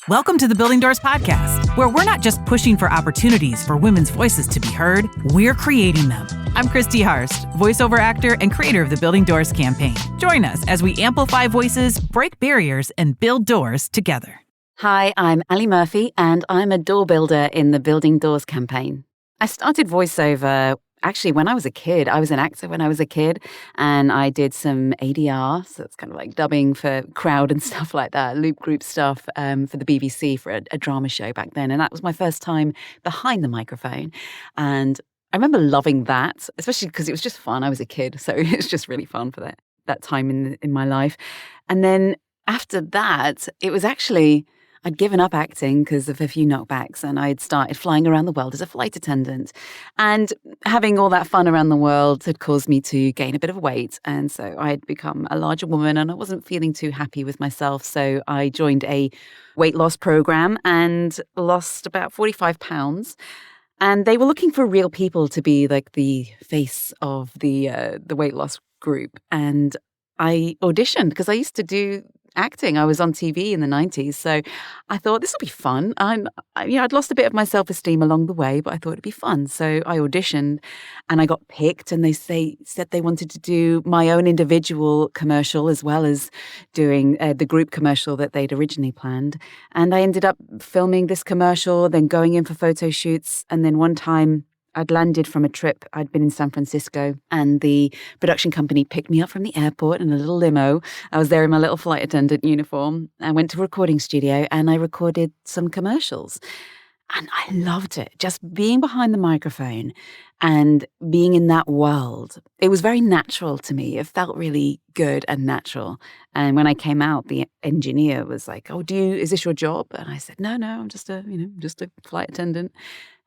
Welcome to the Building Doors Podcast, where we're not just pushing for opportunities for women's voices to be heard, we're creating them. I'm Christy Harst, voiceover actor and creator of the Building Doors campaign. Join us as we amplify voices, break barriers, and build doors together. Hi, I'm Ali Murphy, and I'm a door builder in the Building Doors campaign. I started voiceover actually when I was a kid. I was an actor when I was a kid, and I did some ADR, so it's kind of like dubbing for crowd and stuff like that, loop group stuff for the BBC for a drama show back then. And that was my first time behind the microphone. And I remember loving that, especially because it was just fun. I was a kid, so it was just really fun for that time in my life. And then after that, it was actually I'd given up acting because of a few knockbacks, and I'd started flying around the world as a flight attendant. And having all that fun around the world had caused me to gain a bit of weight. And so I'd become a larger woman, and I wasn't feeling too happy with myself. So I joined a weight loss program and lost about 45 pounds. And they were looking for real people to be like the face of the weight loss group. And I auditioned because I used to do acting. I was on TV in the 90s. So I thought this will be fun. I'd lost a bit of my self-esteem along the way, but I thought it'd be fun. So I auditioned and I got picked, and they said they wanted to do my own individual commercial as well as doing the group commercial that they'd originally planned. And I ended up filming this commercial, then going in for photo shoots. And then one time I'd landed from a trip. I'd been in San Francisco, and the production company picked me up from the airport in a little limo. I was there in my little flight attendant uniform. I went to a recording studio and I recorded some commercials. And I loved it, just being behind the microphone and being in that world. It was very natural to me. It felt really good and natural. And when I came out, the engineer was like, "Oh, is this your job?" And I said, "No, I'm just a flight attendant."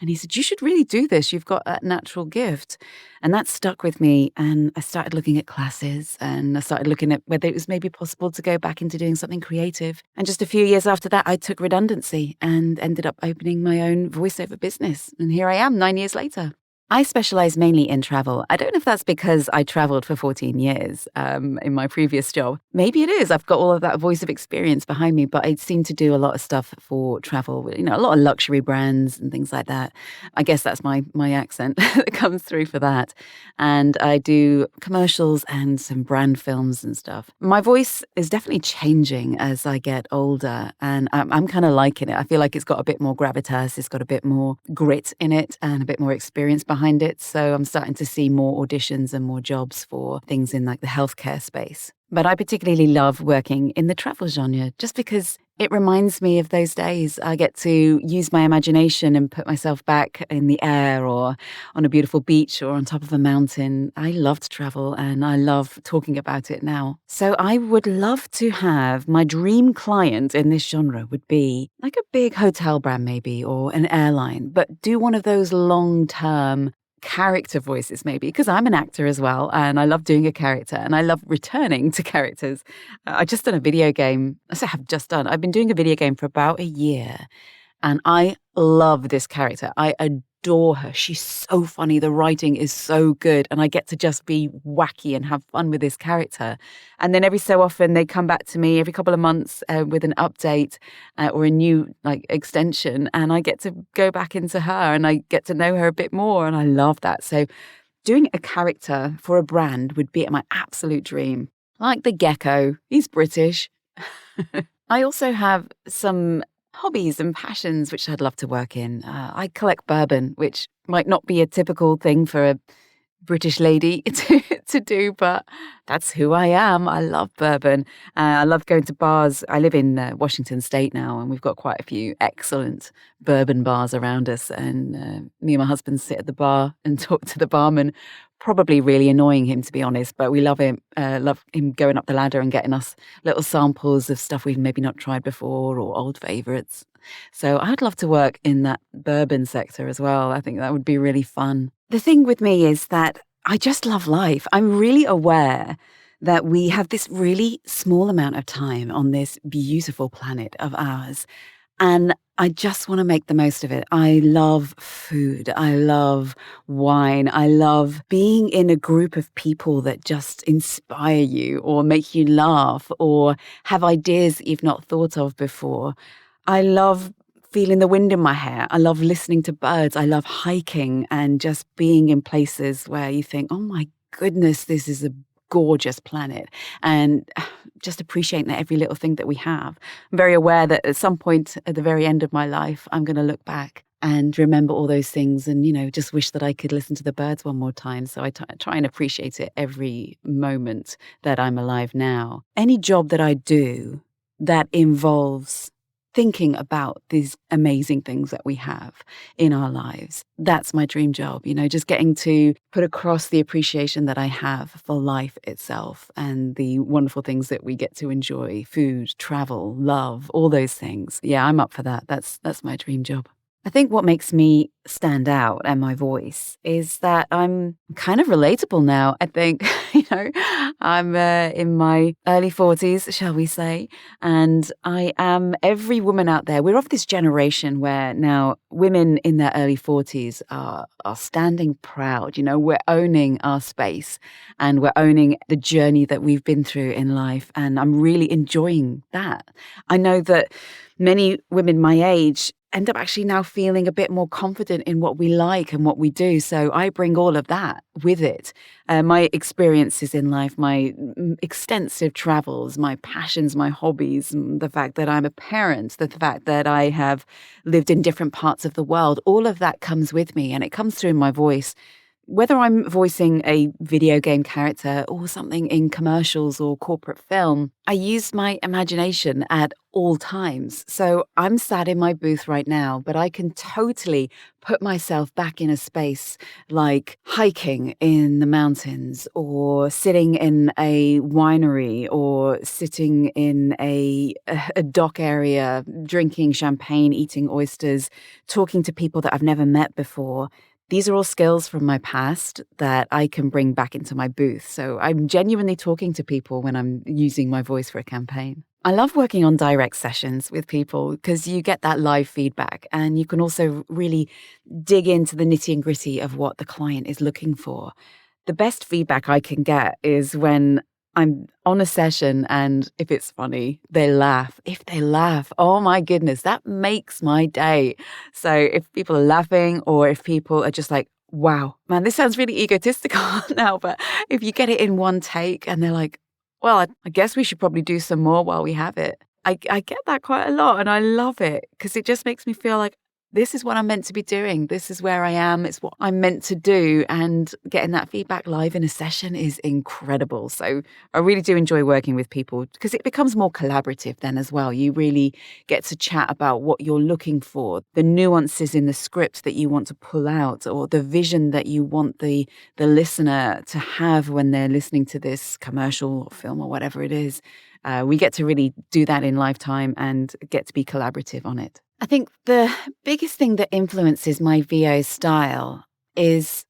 And he said, "You should really do this. You've got that natural gift." And that stuck with me. And I started looking at classes, and I started looking at whether it was maybe possible to go back into doing something creative. And just a few years after that, I took redundancy and ended up opening my own voiceover business. And here I am 9 years later. I specialize mainly in travel. I don't know if that's because I traveled for 14 years in my previous job. Maybe it is. I've got all of that voice of experience behind me, but I seem to do a lot of stuff for travel, a lot of luxury brands and things like that. I guess that's my accent that comes through for that. And I do commercials and some brand films and stuff. My voice is definitely changing as I get older, and I'm kind of liking it. I feel like it's got a bit more gravitas, it's got a bit more grit in it, and a bit more experience behind it. So I'm starting to see more auditions and more jobs for things in like the healthcare space. But I particularly love working in the travel genre just because it reminds me of those days. I get to use my imagination and put myself back in the air or on a beautiful beach or on top of a mountain. I love to travel, and I love talking about it now. So I would love to have my dream client in this genre would be like a big hotel brand maybe, or an airline, but do one of those long-term character voices maybe, because I'm an actor as well, and I love doing a character, and I love returning to characters. I just done a video game. I've been doing a video game for about a year, and I love this character. I adore her. She's so funny. The writing is so good, and I get to just be wacky and have fun with this character. And then every so often they come back to me every couple of months with an update or a new extension, and I get to go back into her and I get to know her a bit more, and I love that. So doing a character for a brand would be my absolute dream. Like the gecko, he's British. I also have some hobbies and passions which I'd love to work in. I collect bourbon, which might not be a typical thing for a British lady to do, but that's who I am. I love bourbon. I love going to bars. I live in Washington State now, and we've got quite a few excellent bourbon bars around us. And me and my husband sit at the bar and talk to the barman. Probably really annoying him, to be honest, but we love him going up the ladder and getting us little samples of stuff we've maybe not tried before or old favorites. So I'd love to work in that bourbon sector as well. I think that would be really fun. The thing with me is that I just love life. I'm really aware that we have this really small amount of time on this beautiful planet of ours. And I just want to make the most of it. I love food. I love wine. I love being in a group of people that just inspire you or make you laugh or have ideas that you've not thought of before. I love feeling the wind in my hair. I love listening to birds. I love hiking and just being in places where you think, oh my goodness, this is a gorgeous planet. And just appreciating every little thing that we have. I'm very aware that at some point at the very end of my life, I'm going to look back and remember all those things and, just wish that I could listen to the birds one more time. So I try and appreciate it every moment that I'm alive now. Any job that I do that involves thinking about these amazing things that we have in our lives, that's my dream job, just getting to put across the appreciation that I have for life itself and the wonderful things that we get to enjoy, food, travel, love, all those things. Yeah, I'm up for that. That's my dream job. I think what makes me stand out and my voice is that I'm kind of relatable now. I think, I'm in my early 40s, shall we say, and I am every woman out there. We're of this generation where now women in their early 40s are standing proud. We're owning our space and we're owning the journey that we've been through in life. And I'm really enjoying that. I know that many women my age end up actually now feeling a bit more confident in what we like and what we do. So I bring all of that with it. My experiences in life, my extensive travels, my passions, my hobbies, the fact that I'm a parent, the fact that I have lived in different parts of the world, all of that comes with me and it comes through in my voice. Whether I'm voicing a video game character or something in commercials or corporate film, I use my imagination at all times. So I'm sat in my booth right now, but I can totally put myself back in a space like hiking in the mountains or sitting in a winery or sitting in a dock area, drinking champagne, eating oysters, talking to people that I've never met before. These are all skills from my past that I can bring back into my booth. So I'm genuinely talking to people when I'm using my voice for a campaign. I love working on direct sessions with people because you get that live feedback and you can also really dig into the nitty and gritty of what the client is looking for. The best feedback I can get is when I'm on a session and if it's funny, they laugh. If they laugh, oh my goodness, that makes my day. So if people are laughing or if people are just like, wow, man, this sounds really egotistical now, but if you get it in one take and they're like, well, I guess we should probably do some more while we have it. I get that quite a lot and I love it because it just makes me feel like this is what I'm meant to be doing. This is where I am. It's what I'm meant to do. And getting that feedback live in a session is incredible. So I really do enjoy working with people because it becomes more collaborative then as well. You really get to chat about what you're looking for, the nuances in the script that you want to pull out, or the vision that you want the listener to have when they're listening to this commercial or film or whatever it is. We get to really do that in lifetime and get to be collaborative on it. I think the biggest thing that influences my VO style is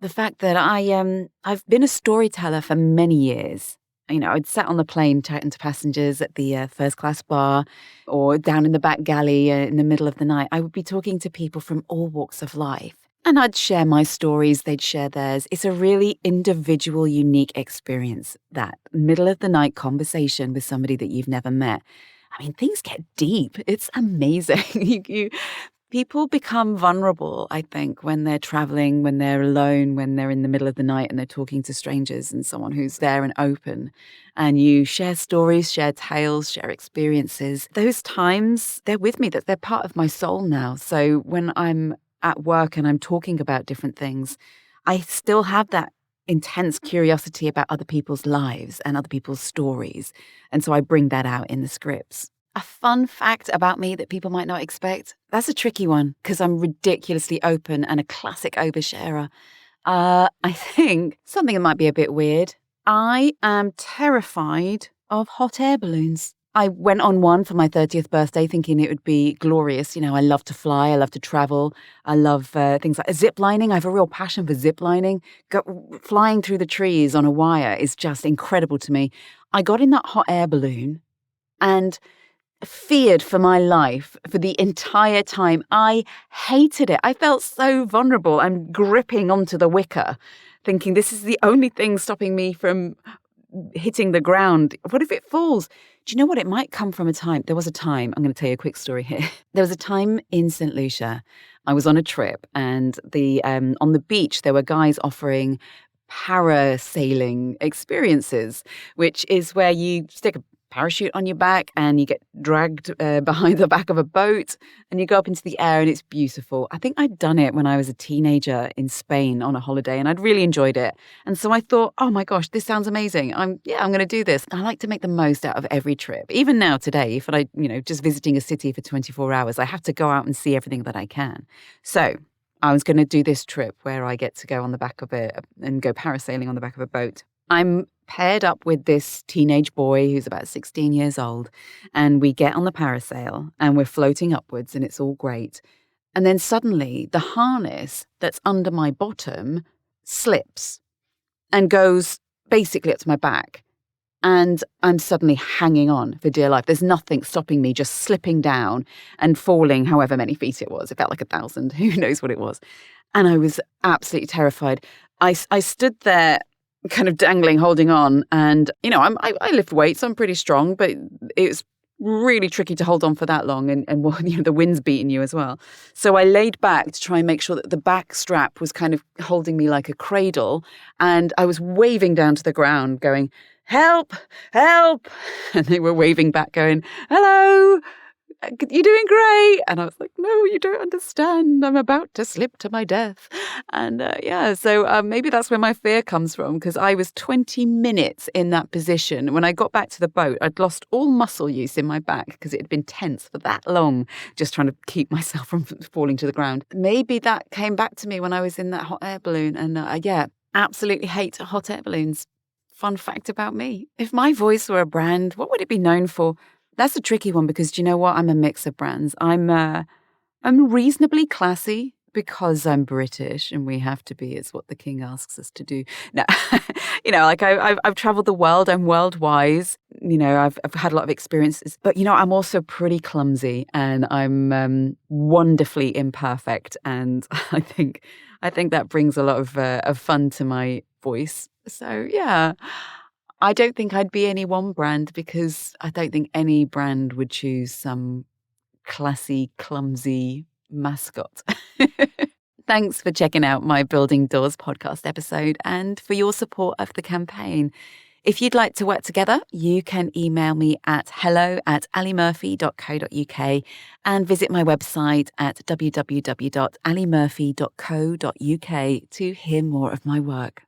the fact that I've been a storyteller for many years. I'd sat on the plane chatting to passengers at the first class bar or down in the back galley in the middle of the night. I would be talking to people from all walks of life. And I'd share my stories, they'd share theirs. It's a really individual, unique experience, that middle of the night conversation with somebody that you've never met. I mean, things get deep. It's amazing. People become vulnerable, I think, when they're traveling, when they're alone, when they're in the middle of the night and they're talking to strangers and someone who's there and open. And you share stories, share tales, share experiences. Those times, they're with me, that they're part of my soul now. So when I'm at work and I'm talking about different things, I still have that intense curiosity about other people's lives and other people's stories. And so I bring that out in the scripts. A fun fact about me that people might not expect, that's a tricky one because I'm ridiculously open and a classic oversharer. I think something that might be a bit weird. I am terrified of hot air balloons. I went on one for my 30th birthday thinking it would be glorious. I love to fly. I love to travel. I love things like zip lining. I have a real passion for zip lining. Flying through the trees on a wire is just incredible to me. I got in that hot air balloon and feared for my life for the entire time. I hated it. I felt so vulnerable. I'm gripping onto the wicker, thinking this is the only thing stopping me from hitting the ground. What if it falls? Do you know what? It might come from a time. There was a time. I'm going to tell you a quick story here. There was a time in St. Lucia. I was on a trip, and on the beach there were guys offering parasailing experiences, which is where you stick a parachute on your back and you get dragged behind the back of a boat and you go up into the air, and it's beautiful. I think I'd done it when I was a teenager in Spain on a holiday, and I'd really enjoyed it. And so I thought, oh my gosh, this sounds amazing. I'm going to do this. I like to make the most out of every trip. Even now today, if I, just visiting a city for 24 hours, I have to go out and see everything that I can. So I was going to do this trip where I get to go on the back of it and go parasailing on the back of a boat. I'm paired up with this teenage boy who's about 16 years old, and we get on the parasail and we're floating upwards and it's all great. And then suddenly the harness that's under my bottom slips and goes basically up to my back. And I'm suddenly hanging on for dear life. There's nothing stopping me, just slipping down and falling however many feet it was. It felt like 1,000. Who knows what it was? And I was absolutely terrified. I stood there kind of dangling, holding on. And, I lift weights, so I'm pretty strong, but it was really tricky to hold on for that long. And the wind's beating you as well. So I laid back to try and make sure that the back strap was kind of holding me like a cradle. And I was waving down to the ground going, help, help. And they were waving back going, hello, you're doing great. And I was like, no, you don't understand. I'm about to slip to my death. And so maybe that's where my fear comes from, because I was 20 minutes in that position. When I got back to the boat, I'd lost all muscle use in my back because it had been tense for that long, just trying to keep myself from falling to the ground. Maybe that came back to me when I was in that hot air balloon. And absolutely hate hot air balloons. Fun fact about me. If my voice were a brand, what would it be known for? That's a tricky one, because do you know what? I'm a mix of brands. I'm reasonably classy because I'm British and we have to be. It's what the king asks us to do. No, I've traveled the world. I'm world wise. I've had a lot of experiences, but I'm also pretty clumsy and I'm wonderfully imperfect. And I think that brings a lot of fun to my voice. So yeah. I don't think I'd be any one brand, because I don't think any brand would choose some classy, clumsy mascot. Thanks for checking out my Building Doors podcast episode and for your support of the campaign. If you'd like to work together, you can email me at hello@alimurphy.co.uk and visit my website at www.alimurphy.co.uk to hear more of my work.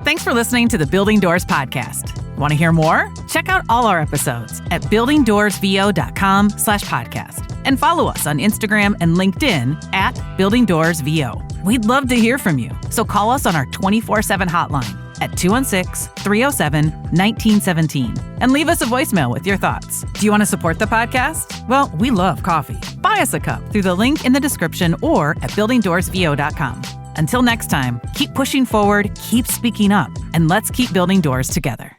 Thanks for listening to the Building Doors podcast. Want to hear more? Check out all our episodes at buildingdoorsvo.com/podcast and follow us on Instagram and LinkedIn at Building Doors VO. We'd love to hear from you, so call us on our 24/7 hotline at 216-307-1917 and leave us a voicemail with your thoughts. Do you want to support the podcast? Well, we love coffee. Buy us a cup through the link in the description or at buildingdoorsvo.com. Until next time, keep pushing forward, keep speaking up, and let's keep building doors together.